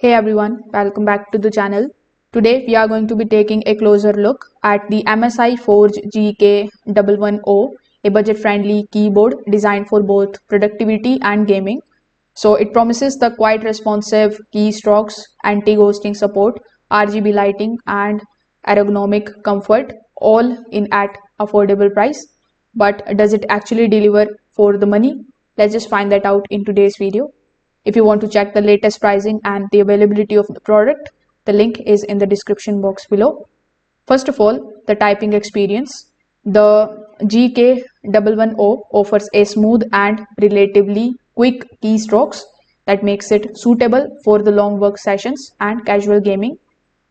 Hey everyone, welcome back to the channel. Today we are going to be taking a closer look at the MSI Forge GK110, a budget-friendly keyboard designed for both productivity and gaming. So it promises the quite responsive keystrokes, anti-ghosting support, RGB lighting and ergonomic comfort all in at affordable price. But does it actually deliver for the money? Let's just find that out in today's video. If you want to check the latest pricing and the availability of the product, the link is in the description box below. First of all, the typing experience. The GK110 offers a smooth and relatively quick keystrokes that makes it suitable for the long work sessions and casual gaming.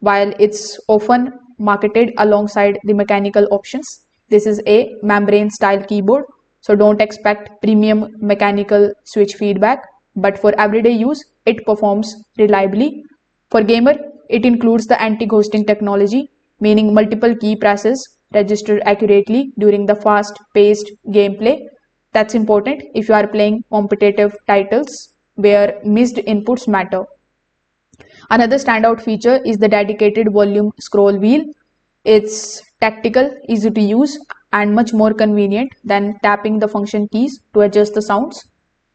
While it's often marketed alongside the mechanical options, this is a membrane style keyboard, so don't expect premium mechanical switch feedback, but for everyday use, it performs reliably. For gamer, it includes the anti-ghosting technology, meaning multiple key presses register accurately during the fast-paced gameplay. That's important if you are playing competitive titles where missed inputs matter. Another standout feature is the dedicated volume scroll wheel. It's tactical, easy to use, and much more convenient than tapping the function keys to adjust the sounds.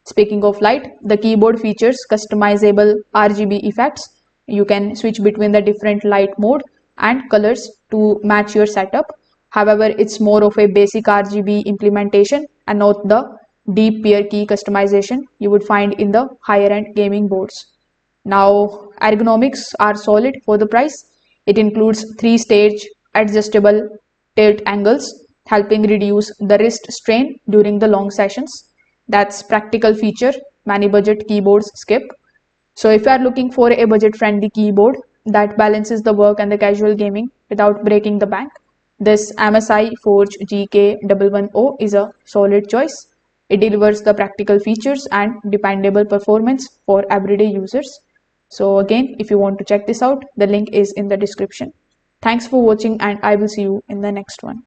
Speaking of light, the keyboard features customizable RGB effects. You can switch between the different light mode and colors to match your setup. However, it's more of a basic RGB implementation and not the deep peer key customization you would find in the higher end gaming boards. Now, ergonomics are solid for the price. It includes 3-stage adjustable tilt angles, helping reduce the wrist strain during the long sessions. That's practical feature many budget keyboards skip. So if you are looking for a budget-friendly keyboard that balances the work and the casual gaming without breaking the bank, this MSI Forge GK110 is a solid choice. It delivers the practical features and dependable performance for everyday users. So again, if you want to check this out, the link is in the description. Thanks for watching and I will see you in the next one.